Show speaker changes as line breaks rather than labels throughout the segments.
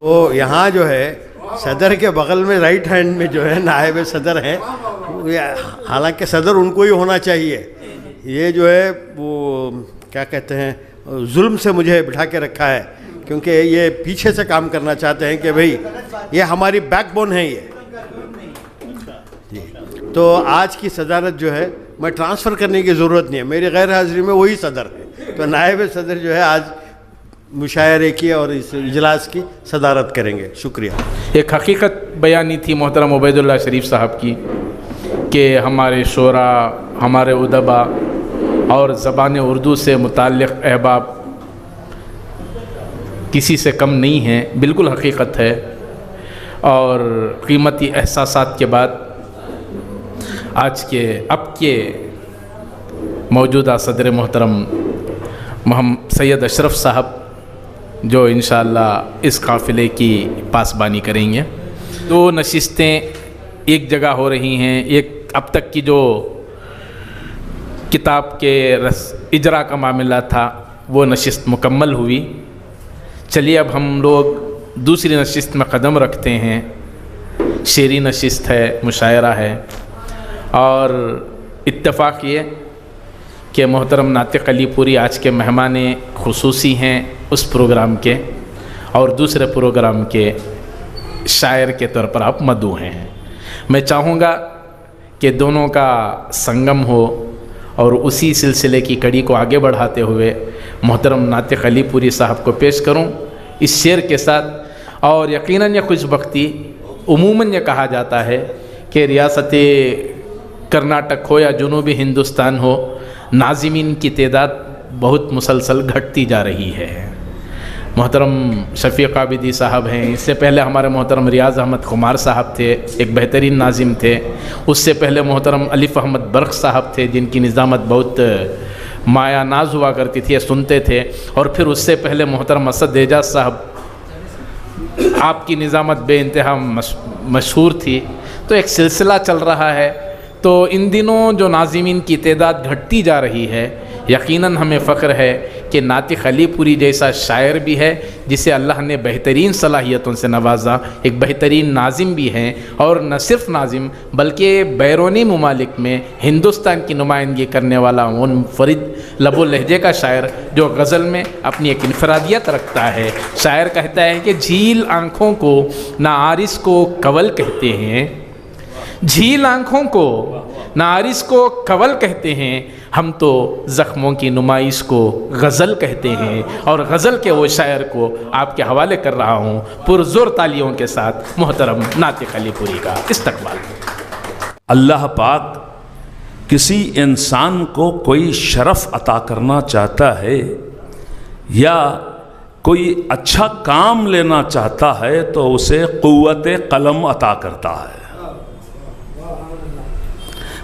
तो यहाँ जो है सदर के बगल में राइट हैंड में जो है नायब सदर हैं, हालांकि सदर उनको ही होना चाहिए। ये जो है वो क्या कहते हैं जुल्म से मुझे बिठा के रखा है, क्योंकि ये पीछे से काम करना चाहते हैं कि भाई ये हमारी बैकबोन है ये जी। तो आज की सदारत जो है मैं ट्रांसफ़र करने की ज़रूरत नहीं है, मेरी गैर हाज़िरी में वही सदर है। तो नायब सदर जो है आज मुशायरे की और इस इजलास की सदारत करेंगे। शुक्रिया।
एक हकीकत बयानी थी मोहतरम उबैदुल्लाह शरीफ साहब की कि हमारे शोरा, हमारे उदबा और ज़बान उर्दू से मुताल्लिक़ अहबाब किसी से कम नहीं हैं। बिल्कुल हकीकत है। और कीमती एहसासात के बाद आज के अब के मौजूदा सदर मोहतरम मोहम्मद सैयद अशरफ साहब जो इंशाअल्लाह इस काफ़िले की पासबानी करेंगे। दो नशिस्तें एक जगह हो रही हैं। एक अब तक की जो किताब के इजरा का मामला था वो नशिस्त मुकम्मल हुई। चलिए अब हम लोग दूसरी नशिस्त में कदम रखते हैं। शेरी नशिस्त है, मुशायरा है। और इत्तेफाक ये कि मोहतरम नातिक़ अलीपुरी आज के मेहमान खुसूसी हैं उस प्रोग्राम के, और दूसरे प्रोग्राम के शायर के तौर पर आप मदऊ हैं। मैं चाहूँगा कि दोनों का संगम हो और उसी सिलसिले की कड़ी को आगे बढ़ाते हुए मोहतरम नातिक़ अलीपुरी साहब को पेश करूं इस शेर के साथ। और यकीनन ये खुशबख्ती उमूमन ये कहा जाता है कि रियासत कर्नाटक हो या जुनूबी हिंदुस्तान हो, नाज़िमीन की तादाद बहुत मुसलसल घटती जा रही है। मोहतरम शफ़ीक़ आबिदी साहब हैं, इससे पहले हमारे मोहतरम रियाज़ अहमद खुमार साहब थे, एक बेहतरीन नाज़िम थे। उससे पहले मोहतरम अलिफ़ अहमद बर्क़ साहब थे जिनकी निज़ामत बहुत माया नाज हुआ करती थी, सुनते थे। और फिर उससे पहले मोहतरम असद एजाज साहब, आपकी निज़ामत बेइंतहा मशहूर थी। तो एक सिलसिला चल रहा है। तो इन दिनों जो नाज़िमीन की तादाद घटती जा रही है, यकीनन हमें फ़ख्र है कि नातिक़ अलीपुरी जैसा शायर भी है जिसे अल्लाह ने बेहतरीन सलाहियतों से नवाजा, एक बेहतरीन नाज़िम भी हैं। और न सिर्फ नाज़िम बल्कि बैरूनी ममालिक में हिंदुस्तान की नुमाइंदगी करने वाला मुनफरिद लबो लहजे का शायर जो गज़ल में अपनी एक इनफरादियत रखता है। शायर कहता है कि झील आँखों को ना आरिस को कवल कहते हैं, झील आँखों को ना आरिस को कवल कहते हैं, हम तो ज़ख्मों की नुमाइश को गज़ल कहते हैं। और गज़ल के वो शायर को आपके हवाले कर रहा हूँ पुरज़ोर तालियों के साथ मोहतरम नातिक़ अलीपुरी का इस्तक़बाल।
अल्लाह पाक किसी इंसान को कोई शरफ़ अता करना चाहता है या कोई अच्छा काम लेना चाहता है तो उसे क़ुव्वत क़लम अता करता है।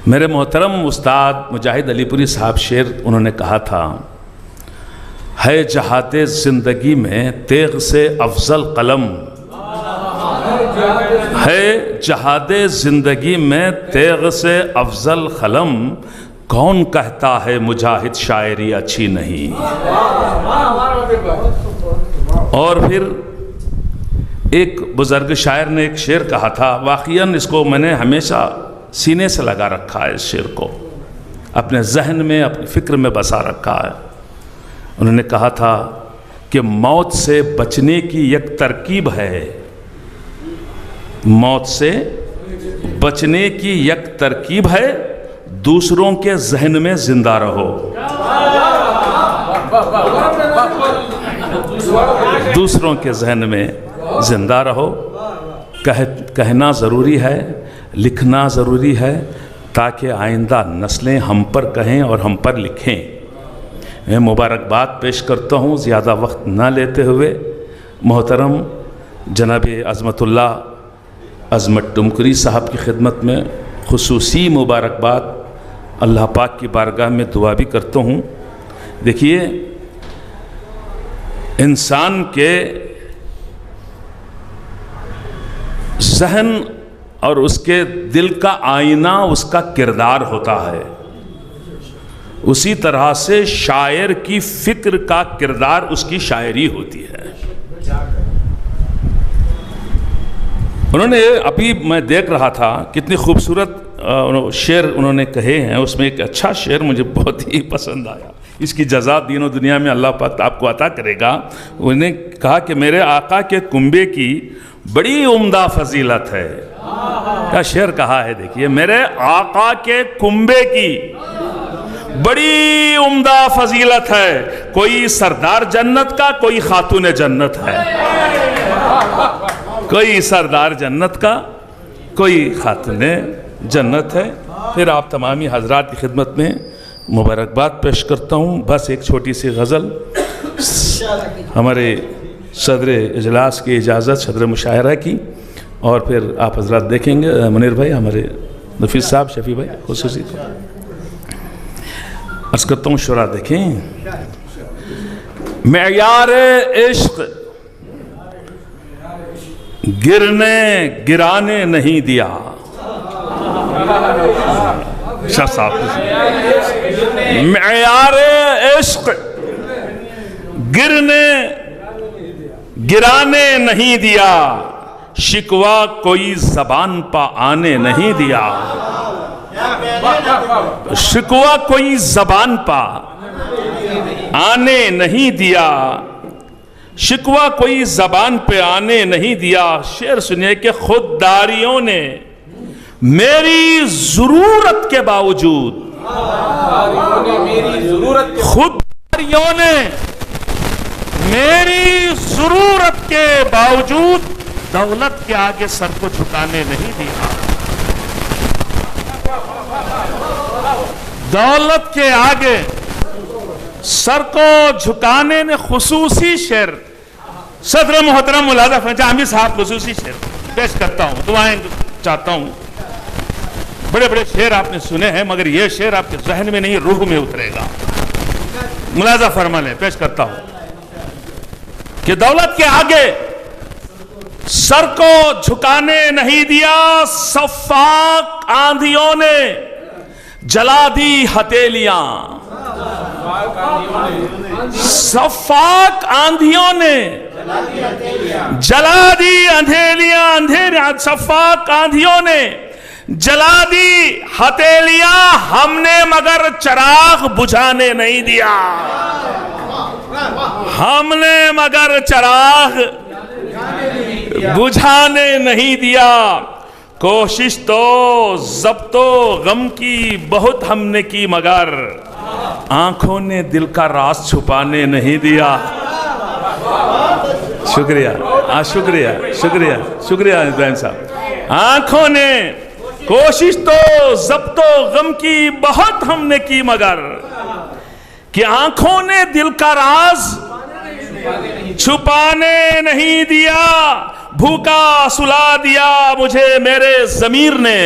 मेरे मोहतरम उस्ताद मुजाहिद अलीपुरी साहब शेर उन्होंने कहा था, है जहाते ज़िंदगी में तेग़ से अफजल कलम, है जहादे ज़िंदगी में तेग़ से अफजल कलम, कौन कहता है मुजाहिद शायरी अच्छी नहीं। और फिर एक बुज़ुर्ग शायर ने एक शेर कहा था, वाक़ियन इसको मैंने हमेशा सीने से लगा रखा है, इस शेर को अपने जहन में, अपनी फ़िक्र में बसा रखा है। उन्होंने कहा था कि मौत से बचने की एक तरकीब है, मौत से बचने की एक तरकीब है, दूसरों के जहन में जिंदा रहो। दूसरों के जहन में जिंदा रहो। कहना ज़रूरी है, लिखना ज़रूरी है, ताकि आइंदा नस्लें हम पर कहें और हम पर लिखें। मैं मुबारकबाद पेश करता हूँ ज़्यादा वक्त ना लेते हुए। मोहतरम जनाब अज़मतुल्लाह अज़मत टुमकरी साहब की खिदमत में खुसूसी मुबारकबाद अल्लाह पाक की बारगाह में दुआ भी करता हूँ। देखिए, इंसान के ज़हन और उसके दिल का आईना उसका किरदार होता है, उसी तरह से शायर की फ़िक्र का किरदार उसकी शायरी होती है। उन्होंने अभी मैं देख रहा था कितनी खूबसूरत शेर उन्होंने कहे हैं। उसमें एक अच्छा शेर मुझे बहुत ही पसंद आया, इसकी जज़ा दीन और दुनिया में अल्लाह पाक आपको अता करेगा। उन्होंने कहा कि मेरे आका के कुंबे की बड़ी उम्दा फजीलत है। क्या शेर कहा है, देखिए, मेरे आका के कुंबे की बड़ी उम्दा फजीलत है, कोई सरदार जन्नत का, कोई खातून जन्नत है। कोई सरदार जन्नत का, कोई खातून जन्नत है। फिर आप तमामी हजरात की खिदमत में मुबारकबाद पेश करता हूँ। बस एक छोटी सी गज़ल हमारे सदर इजलास की इजाज़त, सदर मुशायरा की, और फिर आप हजरात देखेंगे। मुनीर भाई, हमारे नफीस साहब, शफी भाई खुसूसी अर्ज़ करता हूँ, शुरा देखें। मेयार इश्क गिरने गिराने नहीं दिया। शाह साहब, मेयार इश्क गिरने गिराने नहीं दिया, शिकवा कोई ज़बान पा आने नहीं दिया। शिकवा कोई ज़बान पा आने नहीं दिया, शिकवा कोई ज़बान पे आने नहीं दिया। शेर सुनिए कि खुददारियों ने मेरी ज़रूरत के बावजूद, खुददारियों ने मेरी ज़रूरत के बावजूद दौलत के आगे सर को झुकाने नहीं दिया। दौलत के आगे सर को झुकाने ने खुसूसी शेर सदर मोहतरम मुलाजा फंजामी साहब खुसूसी शेर पेश करता हूं, दुआएं चाहता हूं। बड़े बड़े शेर आपने सुने हैं, मगर यह शेर आपके जहन में नहीं, रूह में उतरेगा। मुलाजा फरमा ले, पेश करता हूं कि दौलत के आगे सर को झुकाने नहीं दिया, सफाक आंधियों ने जला दी हथेलियां। सफाक आंधियों ने जला दी अंधेलियां, अंधेरियां। सफाक आंधियों ने जला दी हथेलियां, हमने मगर चराग बुझाने नहीं दिया। हमने मगर चराग बुझाने नहीं दिया। कोशिश तो ज़ब्तो गम की बहुत हमने की, मगर आंखों ने दिल का राज छुपाने नहीं दिया। शुक्रिया, शुक्रिया, शुक्रिया, शुक्रिया इब्राहिम साहब। आंखों ने कोशिश तो ज़ब्तो गम की बहुत हमने की, मगर कि आंखों ने दिल का राज छुपाने नहीं दिया। भूखा सुला दिया मुझे मेरे ज़मीर ने,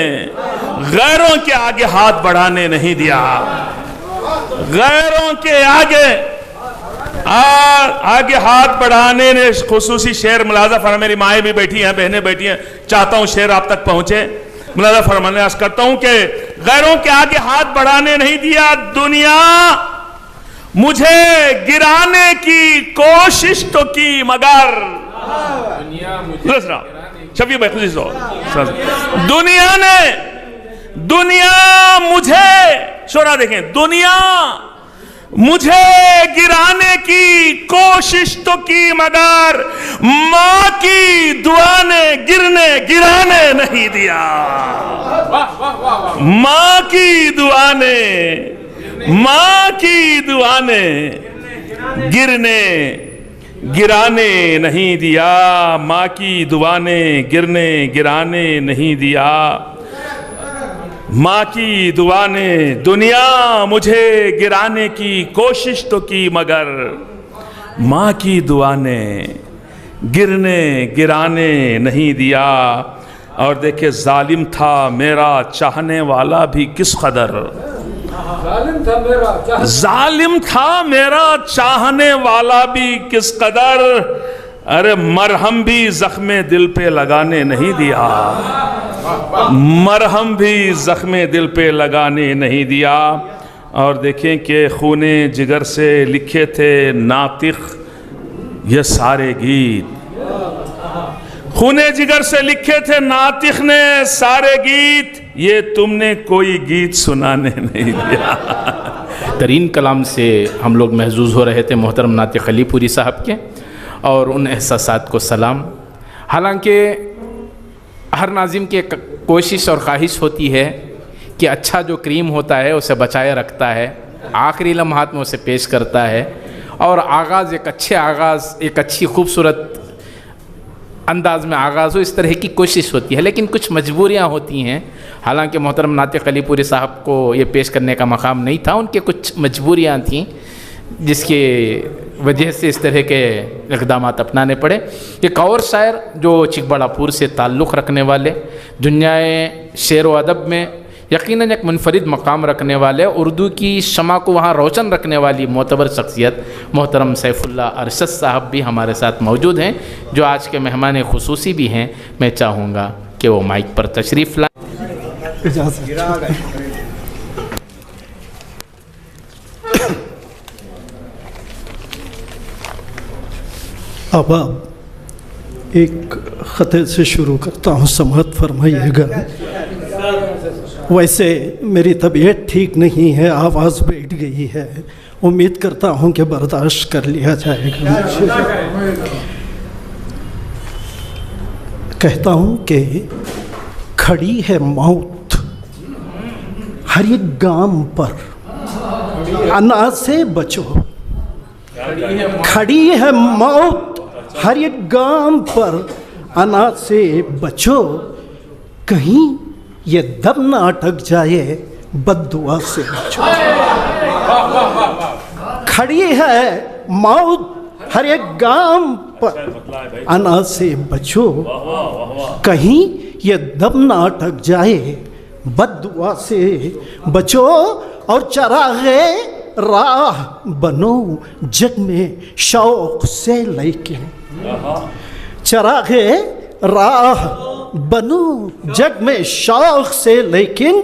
गैरों के आगे हाथ बढ़ाने नहीं दिया। गैरों के आगे आगे हाथ बढ़ाने ने खुसूसी शेर मुलाजा फरमा। मेरी माएँ भी बैठी हैं, बहनें बैठी हैं, चाहता हूं शेर आप तक पहुंचे। मुलाजा फरमाने अर्ज़ करता हूं कि गैरों के आगे हाथ बढ़ाने नहीं दिया। दुनिया मुझे गिराने की कोशिश तो की, मगर शफी भाई खुशी दुनिया मुझे, शोरा देखें, दुनिया मुझे गिराने की कोशिश तो की, मगर मां की दुआ ने गिराने नहीं दिया। मां की दुआ ने गिराने नहीं दिया। माँ की दुआ ने गिराने नहीं दिया। माँ की दुआ ने दुनिया मुझे गिराने की कोशिश तो की, मगर माँ की दुआ ने गिराने नहीं दिया। और देखिए, जालिम था मेरा चाहने वाला भी किस कदर, जालिम था मेरा चाहने वाला भी किस कदर। अरे मरहम भी जख्मे दिल पे लगाने नहीं दिया। मरहम भी जख्मे दिल पे लगाने नहीं दिया। और देखें कि खूने जिगर से लिखे थे नातिक ये सारे गीत। खूने जिगर से लिखे थे नातिक ने सारे गीत, ये तुमने कोई गीत सुनाने नहीं दिया।
तरीन कलाम से हम लोग महजूज हो रहे थे मोहतरम नातिक अलीपुरी साहब के, और उन एहसासात को सलाम। हालांकि हर नाजिम की कोशिश और ख्वाहिश होती है कि अच्छा जो क्रीम होता है उसे बचाए रखता है, आखिरी लम्हात में उसे पेश करता है, और आगाज़ एक अच्छे आगाज़, एक अच्छी खूबसूरत अंदाज में आगाज़ हो, इस तरह की कोशिश होती है। लेकिन कुछ मजबूरियाँ होती हैं। हालांकि मोहतरम नातिक अलीपुरी साहब को ये पेश करने का मकाम नहीं था, उनके कुछ मजबूरियाँ थीं जिसकी वजह से इस तरह के इक़दाम अपनाने पड़े। एक और शायर जो चिकबड़ापुर से ताल्लुक़ रखने वाले, दुनियाए शेर व अदब में यकीनन एक मुनफरिद मकाम रखने वाले, उर्दू की शमा को वहाँ रोशन रखने वाली मोतबर शख्सियत मोहतरम सैफुल्लाह अरशद साहब भी हमारे साथ मौजूद हैं, जो आज के मेहमान खुसूसी भी हैं। मैं चाहूँगा कि वो माइक पर तशरीफ़ लाएं।
अब एक ख़ते से शुरू करता हूँ, समाअत फरमाइएगा। वैसे मेरी तबीयत ठीक नहीं है, आवाज़ बैठ गई है, उम्मीद करता हूँ कि बर्दाश्त कर लिया जाएगा। कहता हूँ कि खड़ी है मौत हर एक गाम पर, अनाज से बचो। खड़ी है मौत हर एक गाम पर, अनाज से बचो, कहीं ये दम ना अटक जाए, बद्दुआ से बचो। खड़ी है मौत हर एक गाम पर, अनाज से बचो, कहीं ये दम ना अटक जाए, बद्दुआ से बचो। और चरागे राह बनो जग में शौक से, लेकिन चरागे राह बनो जग में शौक से, लेकिन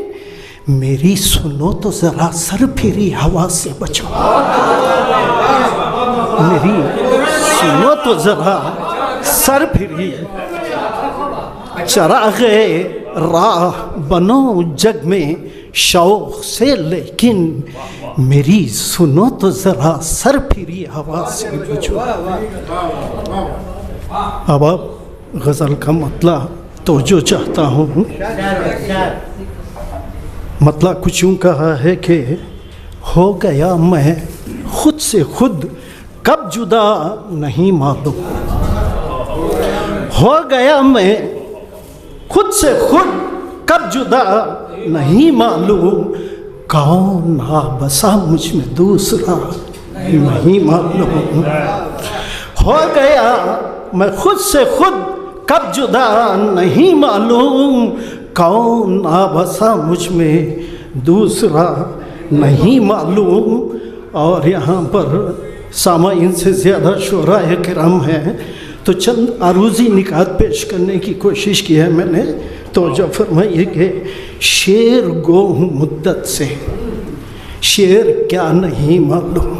मेरी सुनो तो ज़रा सर फिरी हवा से बचो। मेरी सुनो तो ज़रा सर फिरी, चरागे राह बनो जग में शौक से, लेकिन मेरी सुनो तो ज़रा सर फिरी हवा से बचो। अब गज़ल का मतलब तो जो चाहता हूँ, मतलब कुछ यूँ कहा है कि हो गया मैं खुद से खुद कब जुदा नहीं मालूम। हो गया मैं खुद से खुद कब जुदा नहीं मालूम, कौन आ बसा मुझ में दूसरा नहीं मालूम। हो गया मैं खुद से खुद कब जुदा नहीं मालूम, कौन आ बसा मुझ में दूसरा नहीं मालूम। और यहाँ पर सामाइन से ज़्यादा शुराए किराम हैं, तो चंद आरूज़ी निकात पेश करने की कोशिश की है मैंने। तो जो फरमाइए कि शेर गो हूँ मुद्दत से, शेर क्या नहीं मालूम।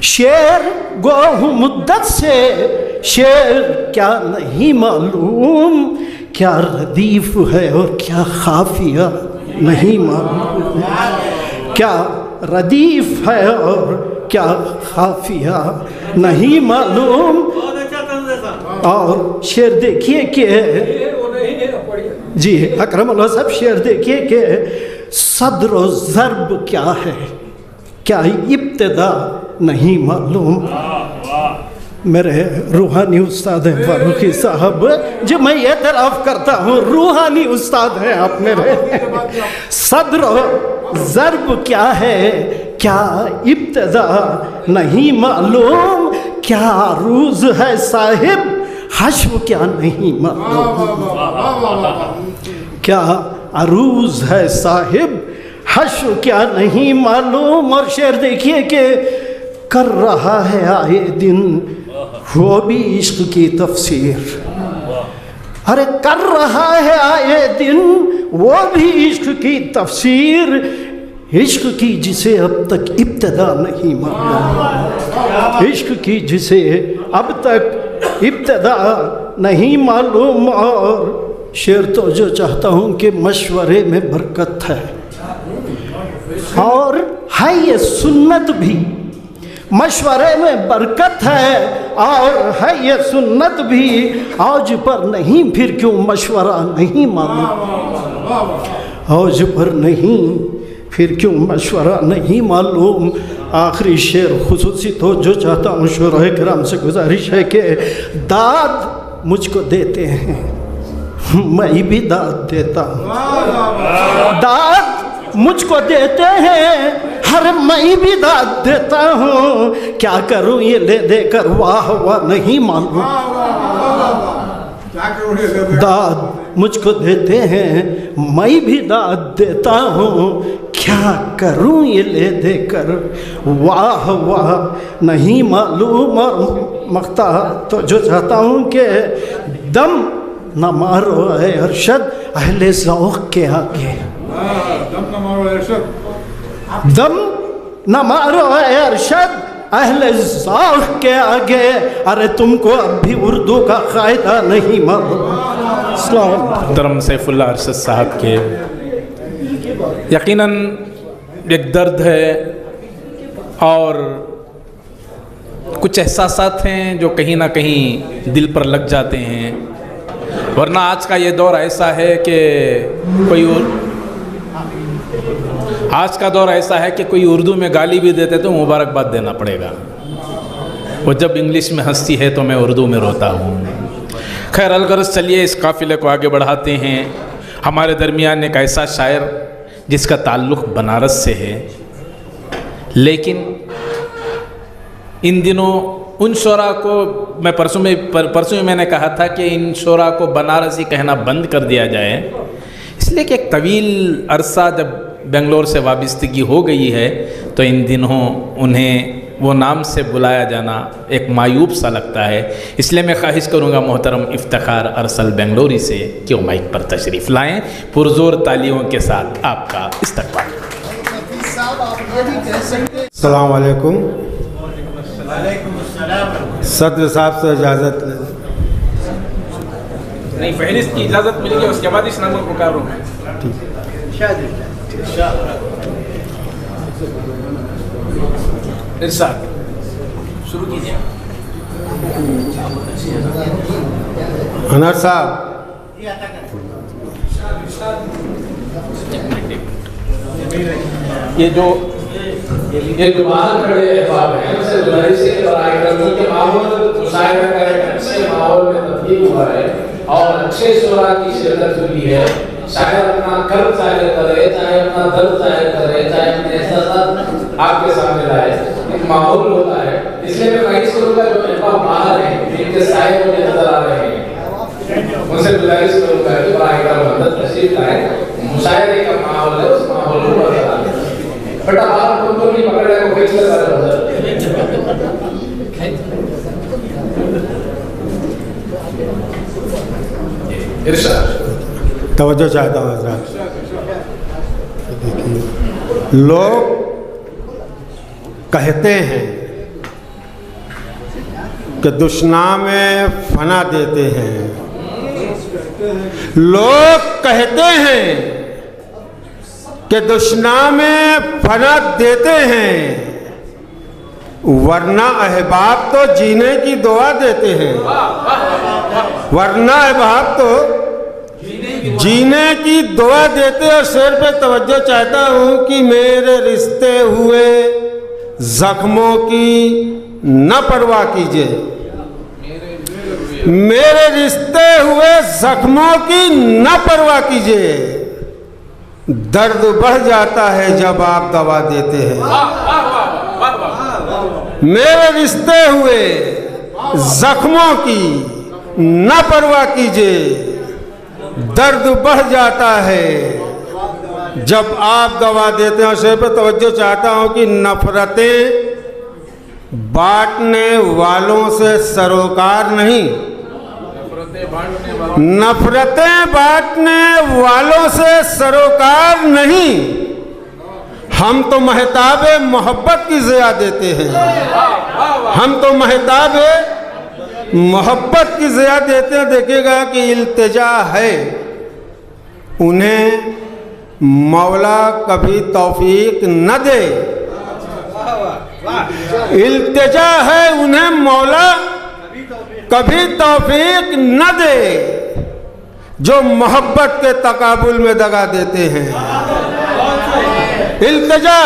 शेर गो हूँ मुद्दत से, शेर क्या नहीं मालूम, क्या रदीफ है और क्या खाफिया नहीं मालूम। क्या रदीफ है और क्या खाफिया नहीं मालूम। और शेर देखिए कि जी अकरम अल्लाह साहब, शेर देखिए कि सद्र व ज़र्ब क्या है, क्या इब्तिदा नहीं मालूम। मेरे रूहानी उस्ताद हैं फारूकी साहब, जो मैं ये तराफ़ करता हूँ रूहानी उस्ताद हैं आप मेरे। सद्र ज़र्ब क्या है, क्या इब्तिदा नहीं मालूम, क्या अरूज़ है साहिब हश्व क्या नहीं मालूम। क्या अरूज़ है साहिब हश्व क्या नहीं मालूम। और शेर देखिए कि कर रहा है आए दिन वो भी इश्क की तफसीर। अरे कर रहा है आए दिन वो भी इश्क की तफसीर, इश्क की जिसे अब तक इब्तिदा नहीं मालूम, इश्क की जिसे अब तक इब्तिदा नहीं मालूम, और शेर तो जो चाहता हूँ कि मशवरे में बरकत है, और है ये सुन्नत भी, मशवरे में बरकत है और है ये सुन्नत भी, औज पर नहीं फिर क्यों मशवरा नहीं मालूम, औज पर नहीं फिर क्यों मशवरा नहीं मालूम। आखिरी शेर खुसूसी तो जो चाहता हूँ शुरा किराम से गुजारिश है कि दाद मुझको देते हैं, मैं भी दाद देता हूँ, दाद मुझको देते हैं, हर मैं भी दाद देता हूँ, क्या करूँ ये ले देकर वाह वाह नहीं मालूम, दाद मुझको देते हैं, मैं भी दाद देता हूँ, क्या करूँ ये ले देकर वाह वाह नहीं मालूम। और मख्ता तो जो चाहता हूँ कि दम न मारो है अरशद अहले ज़ौक़ के आगे, दम न मारो है अरशद अहले ज़ौक़ के आगे, अरे तुमको अब भी उर्दू का कायदा नहीं मालूम।
दरम सैफुल्लाह अरशद साहब के यकीनन एक दर्द है और कुछ एहसासात हैं जो कहीं ना कहीं दिल पर लग जाते हैं, वरना आज का ये दौर ऐसा है कि आज का दौर ऐसा है कि कोई उर्दू में गाली भी देते तो मुबारकबाद देना पड़ेगा, वो जब इंग्लिश में हंसती है तो मैं उर्दू में रोता हूँ। खैर अलगरज चलिए इस काफ़िले को आगे बढ़ाते हैं। हमारे दरमियान एक ऐसा शायर जिसका ताल्लुक़ बनारस से है, लेकिन इन दिनों उन शोरा को मैं परसों में मैंने कहा था कि इन शोरा को बनारसी कहना बंद कर दिया जाए, इसलिए कि एक तवील अरसा जब बेंगलोर से वाबस्तगी हो गई है तो इन दिनों उन्हें वो नाम से बुलाया जाना एक मायूब सा लगता है। इसलिए मैं ख्वाहिश करूँगा मोहतरम इफ्तिखार अरसल बेंगलोरी से कि वो माइक पर तशरीफ़ लाएँ, पुरजोर तालियों के साथ आपका इस्तकबाल।
अस्सलाम वालेकुम। सदर साहब से इजाज़त
नहीं, फहरिस्त की इजाज़त मिलेगी उसके बाद इस नाम को पुकारूँगा। इरशाद शुरू कीजिए।
अनवर साहब,
ये जो बाहर खड़े अहबाब हैं उनसे गुजारिश है कि बराए करम के माहौल मुशायरा का एक अच्छे माहौल में तब्दील हुआ है और अच्छे शुरा की शिरकत हुई है। शायर अपना कर्म जाहिर करे, चाहे अपना दर्द जाहिर करे, चाहे अपने एहसास आपके सामने लाए, एक माहौल होता है। इसलिए मैं ख्वाहिश करूँगा जो अहबाब बाहर हैं जिनके साए मुझे नजर आ रहे हैं उनसे गुजारिश करूँगा कि बराए करम अंदर तशरीफ लाए। मुशायरे का माहौल है, उस माहौल को बरकरार रखें। बेटा बाहर तुमको नहीं पकड़ने को खींच ले इरशाद।
तवज्जो चाहता हूँ हज़रात। लोग कहते हैं कि दुश्मनामे फना देते हैं, लोग कहते हैं कि दुश्मनामे फना देते हैं, वरना अहबाब तो जीने की दुआ देते हैं, वरना अहबाब तो जीने की दुआ देते। और शेर पे तवज्जो चाहता हूँ कि मेरे रिश्ते हुए जख्मों की न परवाह कीजिए, मेरे रिश्ते हुए जख्मों की न परवाह कीजिए, दर्द बढ़ जाता है जब आप दवा देते हैं। मेरे रिश्ते हुए जख्मों की न परवाह कीजिए, दर्द बढ़ जाता है जब आप दवा देते हैं। शेर पर तवज्जो चाहता हूँ कि नफरतें बांटने वालों से सरोकार नहीं, नफरतें बांटने वालों से सरोकार नहीं, हम तो महताबे मोहब्बत की ज़िया देते हैं, हम तो महताबे मोहब्बत की ज़िया देते हैं, देखिएगा कि इल्तिजा है, उन्हें मौला कभी तौफीक न दे। इल्तिजा है, उन्हें मौला कभी तौफीक न दे जो मोहब्बत के तकाबुल में दगा देते हैं। इल्तिजा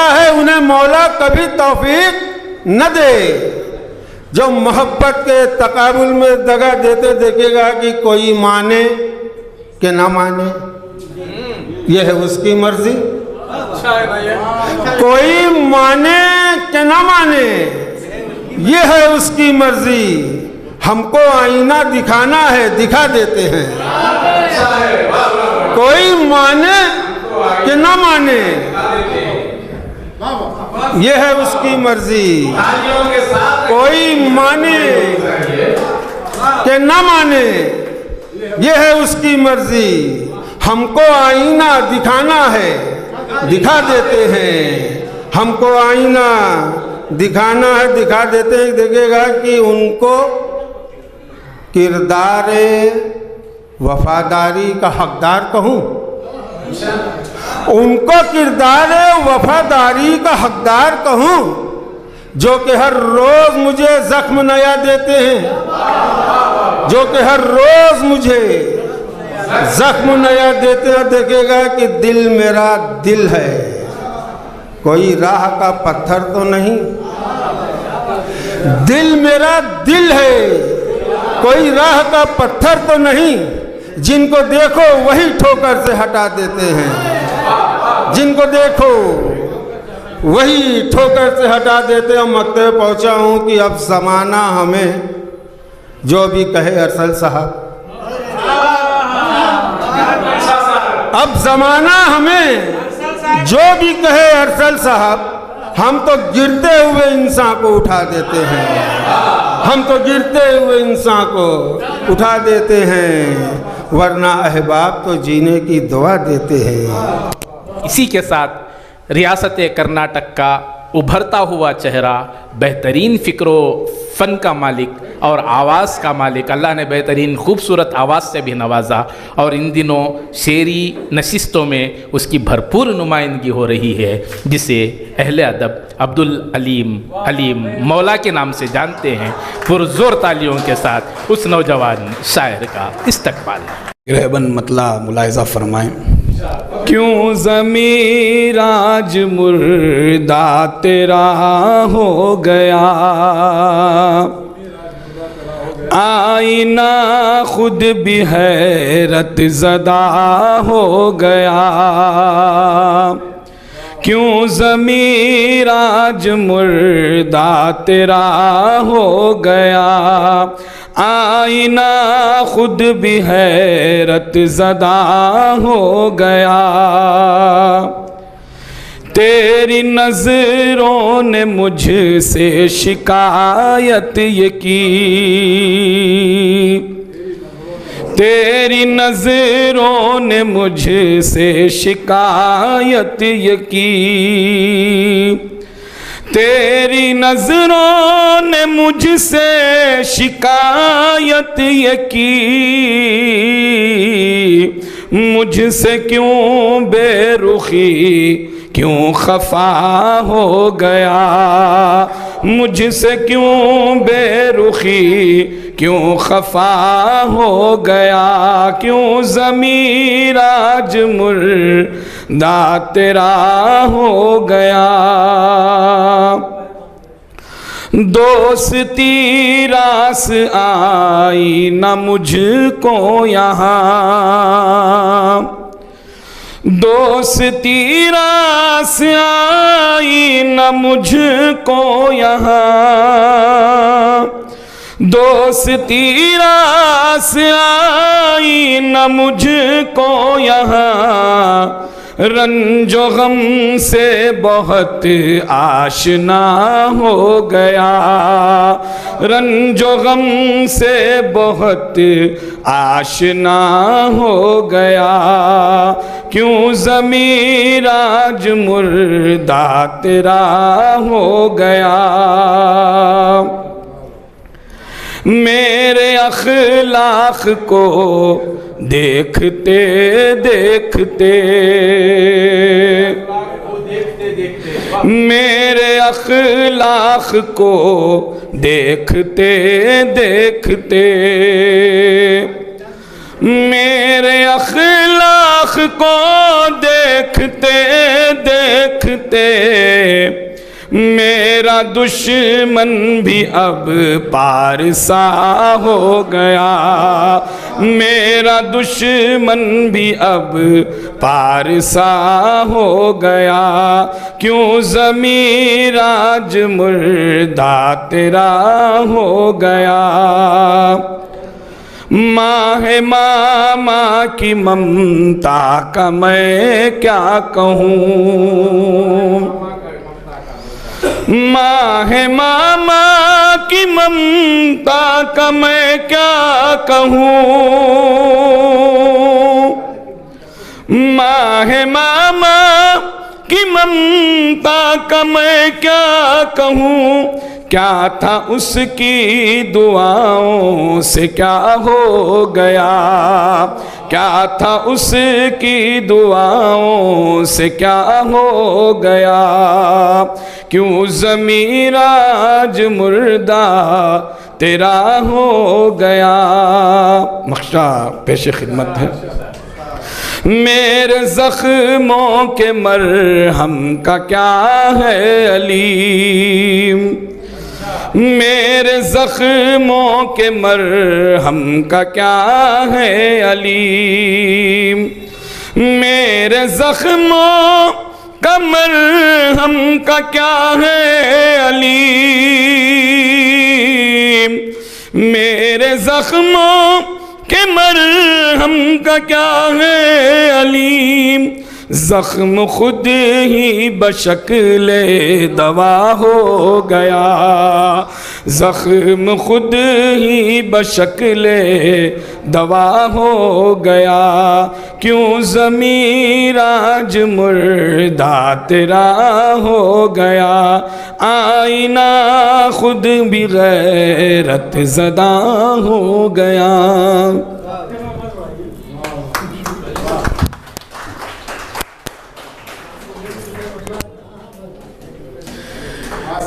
है उन्हें मौला कभी तौफीक न दे जो मोहब्बत के तकाबुल में दगा देते। देखिएगा कि कोई माने कि ना माने, यह है उसकी मर्जी। कोई माने कि ना माने, यह है उसकी मर्जी। हमको आईना दिखाना है, दिखा देते हैं। कोई माने कि ना माने, यह है उसकी मर्जी। कोई माने कि ना माने, यह है उसकी मर्जी। हमको आईना दिखाना है, दिखा देते हैं। हमको आईना दिखाना है, दिखा देते हैं। देखिएगा कि उनको किरदार वफादारी का हकदार कहूँ, उनको किरदार वफादारी का हकदार कहूँ, जो कि हर रोज मुझे जख्म नया देते हैं, जो कि हर रोज मुझे जख्म नया देते हैं। देखेगा कि दिल मेरा दिल है, कोई राह का पत्थर तो नहीं। दिल मेरा दिल है, कोई राह का पत्थर तो नहीं। जिनको देखो वही ठोकर से हटा देते हैं, जिनको देखो वही ठोकर से हटा देते हैं। मकते पहुंचा हूं कि अब ज़माना हमें जो भी कहे अरसल साहब, अब ज़माना हमें जो भी कहे अरसल साहब, हम तो गिरते हुए इंसान को उठा देते हैं। हम तो गिरते हुए इंसान को उठा देते हैं, वरना अहबाब तो जीने की दुआ देते हैं।
इसी के साथ रियासत कर्नाटक का उभरता हुआ चेहरा, बेहतरीन फ़िक्रो फ़न का मालिक और आवाज़ का मालिक, अल्लाह ने बेहतरीन खूबसूरत आवाज़ से भी नवाजा और इन दिनों शेरी नशिस्तों में उसकी भरपूर नुमाइंदगी हो रही है, जिसे अहले अदब अब्दुल अलीम मौला के नाम से जानते हैं। पुरजोर तालियों के साथ उस नौजवान शायर का इस्तकबाल।
रहबन मतला मुलाहिजा फरमाएं।
क्यों ज़मीर आज मुर्दा तेरा हो गया, आईना खुद भी हैरत ज़दा हो गया। क्यों ज़मीर आज मुर्दा तेरा हो गया, आईना खुद भी हैरत ज़दा हो गया। तेरी नज़रों ने मुझसे शिकायत ये की, तेरी नज़रों ने मुझसे शिकायत ये की, तेरी नज़रों ने मुझसे शिकायत ये की। मुझसे क्यों बेरुखी, क्यों खफा हो गया, मुझसे क्यों बेरुखी, क्यों खफा हो गया। क्यों ज़मीर आज मुर्दा तेरा हो गया। दोस्ती रास आई न मुझको यहाँ, दोस्ती रास आई न मुझको यहाँ, दोस्ती रास आई न मुझको यहाँ। रंजो गम से बहुत आशना हो गया, रंजो गम से बहुत आशना हो गया। क्यों ज़मीर आज मुर्दा तेरा हो गया। मेरे अखलाक को देखते देखते, मेरे अखलाक को देखते देखते, मेरे अखलाक को देखते देखते, मेरा दुश्मन भी अब पार सा हो गया, मेरा दुश्मन भी अब पार सा हो गया। क्यों ज़मीर आज मुर्दा तेरा हो गया। माँ है मामा की ममता का मैं क्या कहूँ, माँ है मामा की ममता का मैं क्या कहूँ, माँ है मामा की ममता का मैं क्या कहूँ। क्या था उसकी दुआओं से क्या हो गया, क्या था उसकी दुआओं से क्या हो गया। क्यों ज़मीर आज मुर्दा तेरा हो गया। मख्शा पेश खिदमत है। मेरे ज़ख्मों के मरहम का क्या है अलीम, मेरे ज़ख्मों के मरहम का क्या है अलीम, मेरे ज़ख्मों का मरहम का क्या है अलीम, मेरे ज़ख्मों के मरहम का क्या है अलीम। ज़ख्म खुद ही बशक्ल दवा हो गया, ज़ख्म खुद ही बशक्ल दवा हो गया। क्यों ज़मीर आज मुर्दा तेरा हो गया। आईना खुद भी गैरत ज़दा हो गया।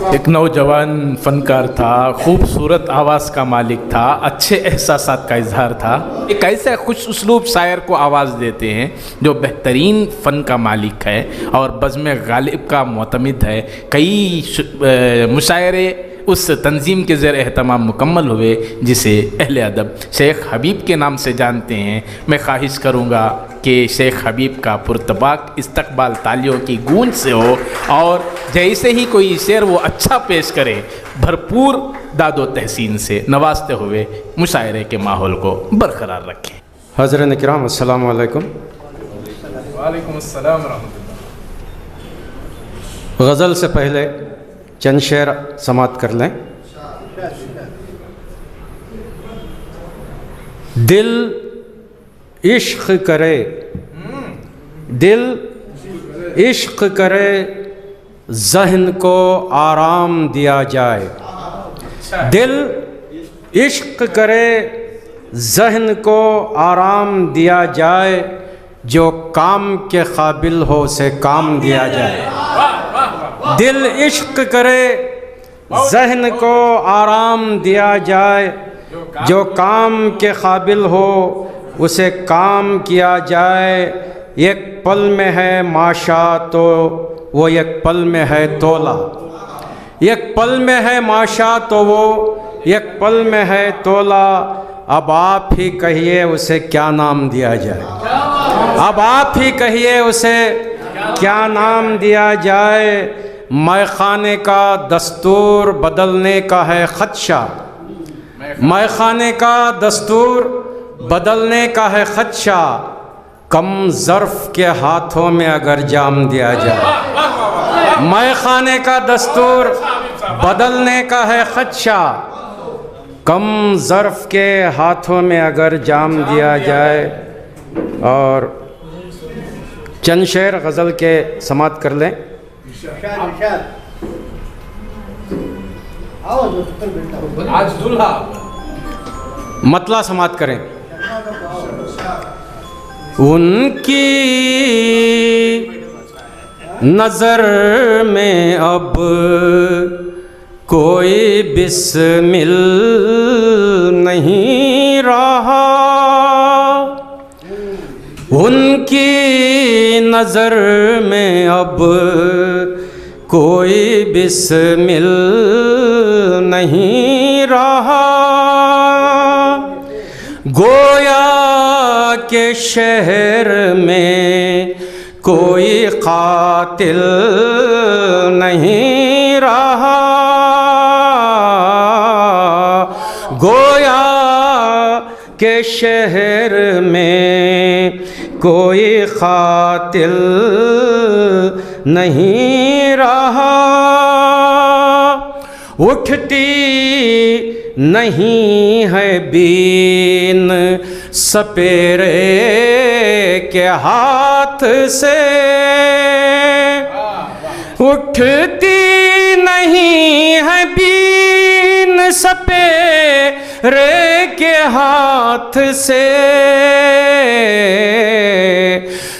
एक नौजवान फ़नकार था, खूबसूरत आवाज़ का मालिक था, अच्छे एहसासात का इजहार था। एक ऐसे खुश उसलूब शायर को आवाज़ देते हैं जो बेहतरीन फ़न का मालिक है और बज़्म गालिब का मोतमिद है। कई मुशायरे उस तंजीम के ज़ेर एहतमाम मुकम्मल हुए जिसे अहले अदब शेख हबीब के नाम से जानते हैं। मैं ख्वाहिश करूँगा कि शेख हबीब का पुरतबाक इस्तकबाल तालियों की गूंज से हो और जैसे ही कोई शेर वो अच्छा पेश करे भरपूर दादो तहसीन से नवाजते हुए मुशायरे के माहौल को बरकरार रखें।
हज़रत किराम अस्सलामु अलैकुम।
वालेकुम अस्सलाम व रहमतुल्लाह।
गज़ल से पहले चंद शेर समात कर लें। दिल इश्क करे, दिल इश्क करे, ज़हन को आराम दिया जाए। दिल इश्क करे, ज़हन को आराम दिया जाए, जो काम के काबिल हो उसे काम दिया जाए। दिल इश्क करे, ज़हन को आराम दिया जाए, जो काम के काबिल हो उसे काम किया जाए। एक पल में है माशा तो वो एक पल में है तोला, एक पल में है माशा तो वो एक पल में है तोला। अब आप ही कहिए उसे क्या नाम दिया जाए, अब आप ही कहिए उसे क्या नाम दिया जाए। मैखाने का दस्तूर बदलने का है खदशा, मैखाने का दस्तूर बदलने का है खदशा। कम ज़र्फ़ के हाथों में अगर जाम दिया जाए। मैखाने का दस्तूर बदलने का है खदशा, कम ज़र्फ़ के हाथों में अगर जाम दिया जाए। और चंद शेर गज़ल के समात कर लें।
आज दुल्हा
मतला समात करें। उनकी नज़र में अब कोई बिस्मिल नहीं रहा, उनकी नज़र में अब कोई बिस्मिल नहीं रहा। गोया के शहर में कोई कातिल नहीं रहा, गोया के शहर में कोई कातिल नहीं रहा। उठती नहीं है बीन सपेरे के हाथ से, उठती नहीं है बीन सपेरे के हाथ से।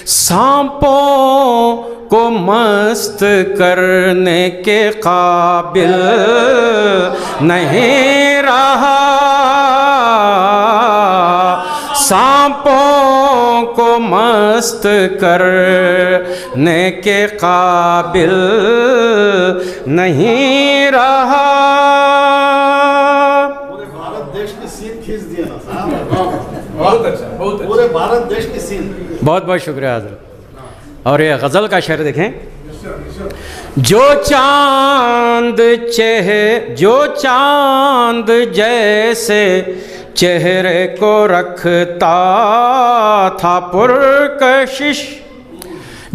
सांपों को मस्त करने के काबिल नहीं रहा, सांपों को मस्त करने के काबिल नहीं रहा।
पूरे भारत देश की सीन खींच दिया ना साहब, बहुत अच्छा, बहुत अच्छा। पूरे भारत देश की सीन।
बहुत बहुत शुक्रिया हज़रत। और ये गज़ल का शेर देखें। जो चांद जैसे चेहरे को रखता था पुरकशिश,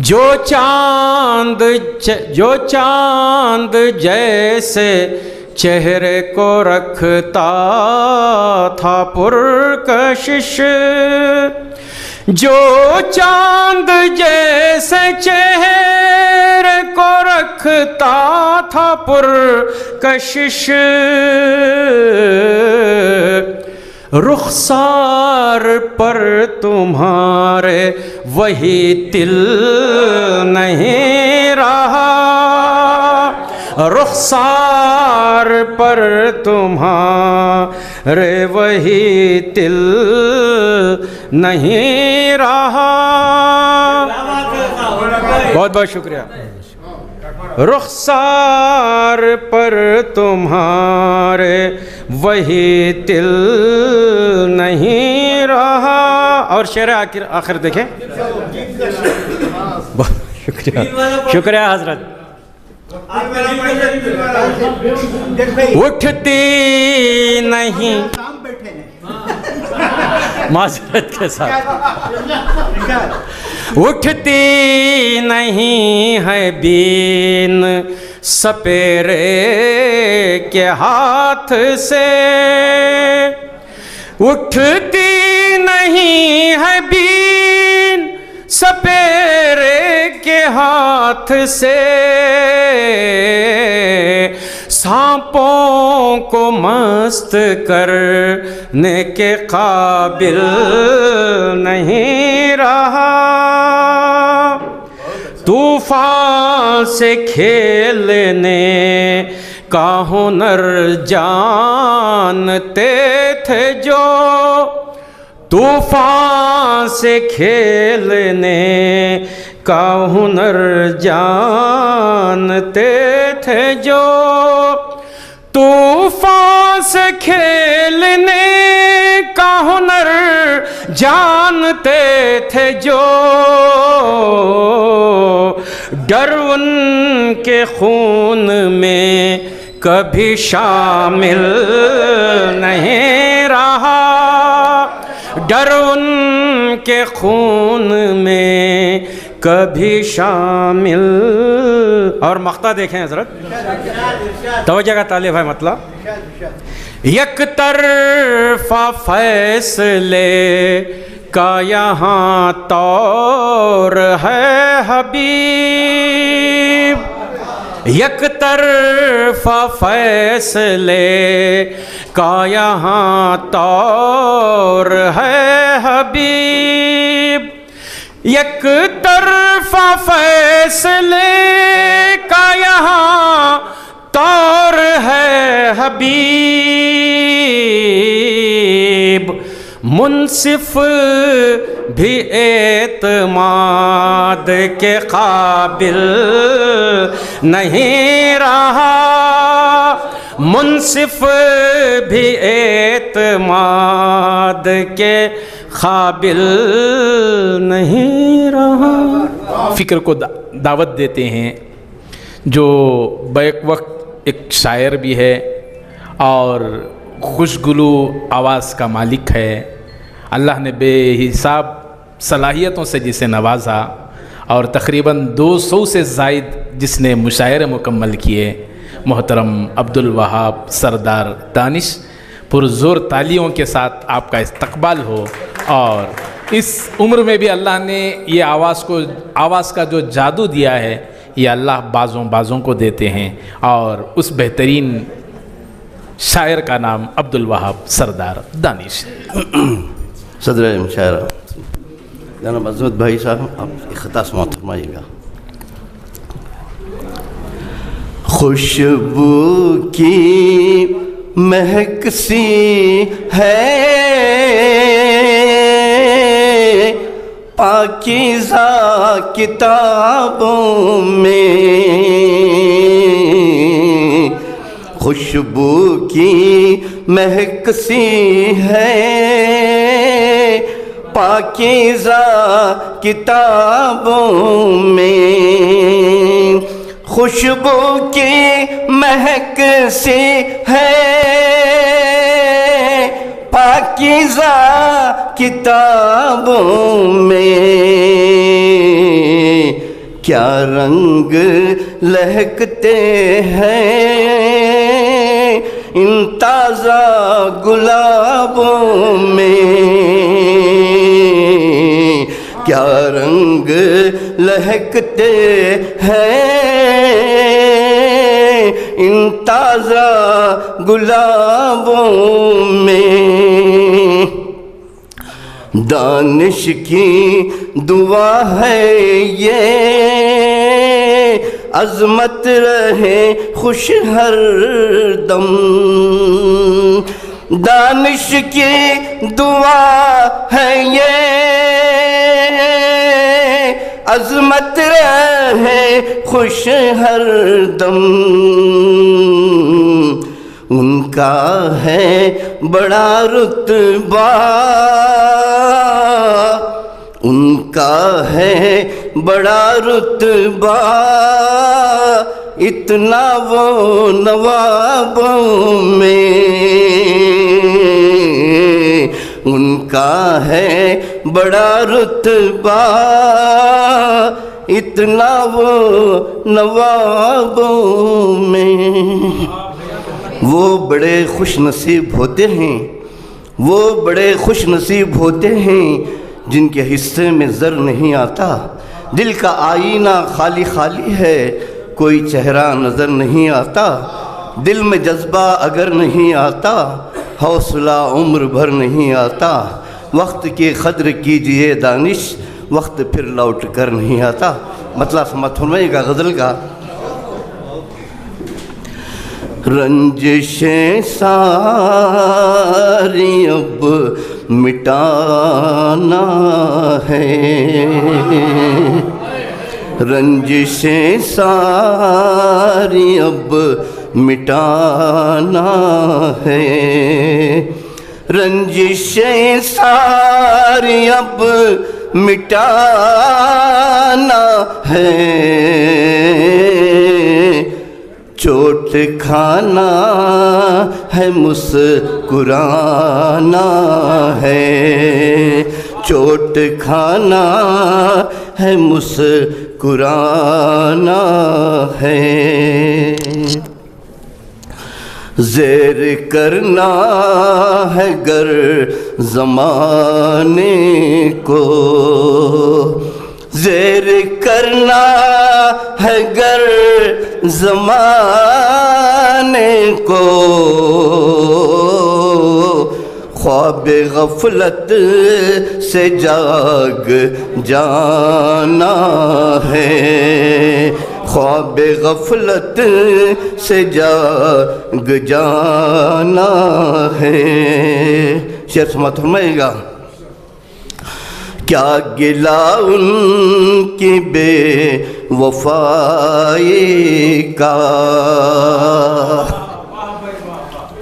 जो चांद जैसे चेहरे को रखता था पुरकशिश, जो चांद जैसे चेहरे को रखता था पुरकशिश, रुखसार पर तुम्हारे वही तिल नहीं रहा, रुखसार पर तुम्हारे वही तिल नहीं रहा। बहुत बहुत शुक्रिया। रुखसार पर तुम्हारे वही तिल नहीं रहा। और शेर आखिर देखें। बहुत शुक्रिया, शुक्रिया हजरत। उठती नहीं, माजरत के साथ, उठती नहीं है बीन सपेरे के हाथ से, उठती नहीं है बीन सपेरे के हाथ से। सांपों को मस्त करने के काबिल नहीं रहा, तूफान से खेलने का हुनर जानते थे जो, तूफान से खेलने का हुनर जानते थे जो, तूफान से खेलने का हुनर जानते थे जो, डर उनके खून में कभी शामिल नहीं रहा, डर उनके खून में कभी शामिल। और मख्ता देखें हजरत, तवज्जो का तालिब है। मतलब एक तरफा फैसले का यहाँ तौर है हबीब, एक तरफा फैसले का यहाँ तौर है हबीब, एक तरफा फैसले का यहाँ तौर है हबीब। मुंसिफ भी एतमाद के काबिल नहीं रहा, मुंसिफ भी एतमाद के काबिल नहीं रहा।
फ़िक्र को दावत देते हैं, जो बैक वक्त एक शायर भी है और खुशगुलू आवाज़ का मालिक है। अल्लाह ने बेहिसाब सलाहियतों से जिसे नवाजा और तकरीबन 200 से ज़ायद जिसने मुशायरे मुकम्मल किए, मोहतरम अब्दुल वहाब सरदार दानिश, पुरज़ोर तालियों के साथ आपका इस्तकबाल हो। और इस उम्र में भी अल्लाह ने ये आवाज़ का जो जादू दिया है, ये अल्लाह बाज़ों को देते हैं। और उस बेहतरीन शायर का नाम अब्दुल वहाब सरदार दानिश।
सदर मुशायरा जनाब अज़मत भाई साहब, आप इख्तिताम समाअत फरमाइएगा। खुशबू की महक सी है पाकीज़ा किताबों में, खुशबू की महक सी है पाकीज़ा किताबों में, खुशबू की महक सी है पाकीज़ा किताबों में। क्या रंग लहकते हैं इन ताज़ा गुलाबों में, क्या रंग लहकते हैं इन ताज़ा गुलाबों में। दानिश की दुआ है ये अज़मत रहे खुश हर दम, दानिश की दुआ है ये अज़मत रहे खुश हर दम। उनका है बड़ा रुतबा, उनका है बड़ा रुतबा, इतना वो नवाबों में, उनका है बड़ा रुतबा, इतना वो नवाबों में। वो बड़े खुश नसीब होते हैं, वो बड़े खुश नसीब होते हैं जिनके हिस्से में ज़र नहीं आता। दिल का आईना खाली खाली है, कोई चेहरा नज़र नहीं आता। दिल में जज्बा अगर नहीं आता, हौसला उम्र भर नहीं आता। वक्त की क़द्र कीजिए दानिश, वक्त फिर लौट कर नहीं आता। मतलब समझ फरमाइएगा गज़ल का। रंजिशें सारी अब मिटाना है, रंजिशें सारी अब मिटाना है, रंजिशें सारी अब मिटाना है। चोट खाना है मुस्कुराना है, चोट खाना है मुस्कुराना है। ज़ेर करना है गर ज़माने को,
ज़ेर करना है गर ज़माने को, ख्वाब गफलत से जाग जाना है, ख्वाब गफलत से जाग जाना है। शेर समात फरमाइएगा। क्या गिला उनकी बेवफाई का,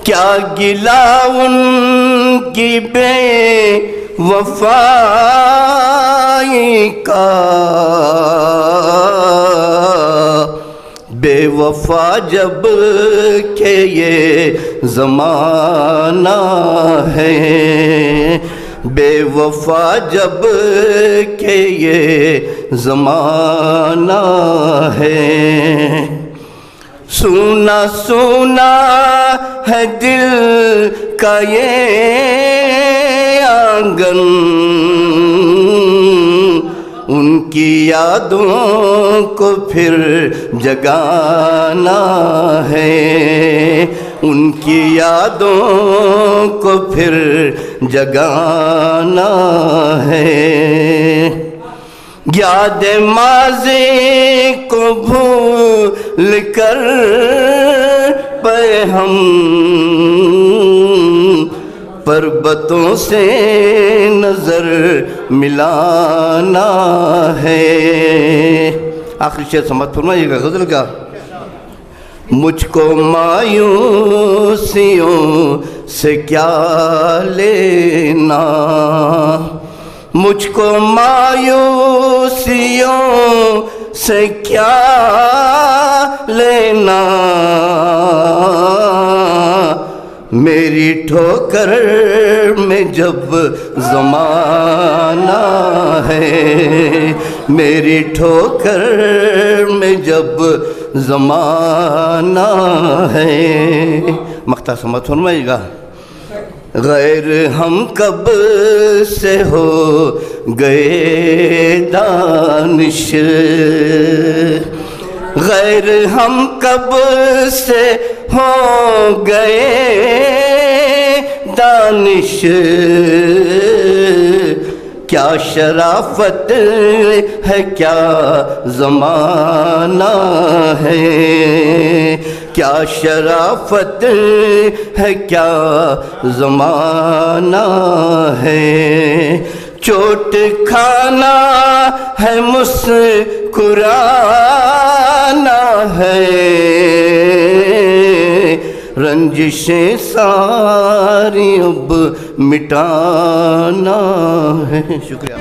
क्या गिला उनकी बेवफाई का, बेवफा जब के ये ज़माना है, बेवफा जब के ये ज़माना है। सुना सुना है दिल का ये आंगन, उनकी यादों को फिर जगाना है, उनकी यादों को फिर जगाना है। याद माज़ी को भूल कर पे हम पर्वतों से नजर मिलाना है। आखिरी शेर समझ फरमाइएगा गज़ल का। मुझको मायूसियों से क्या लेना, मुझको मायूसियों से क्या लेना, मेरी ठोकर में जब ज़माना है, मेरी ठोकर में जब ज़माना है। मख्ता समझ फरमाइएगा। गैर हम कब से हो गए दानिश, गैर हम कब से हो गए दानिश, क्या शराफत है क्या ज़माना है, क्या शराफत है क्या ज़माना है। चोट खाना है मुस्कुराना है, रंजिशें सारी अब मिटाना है। शुक्रिया।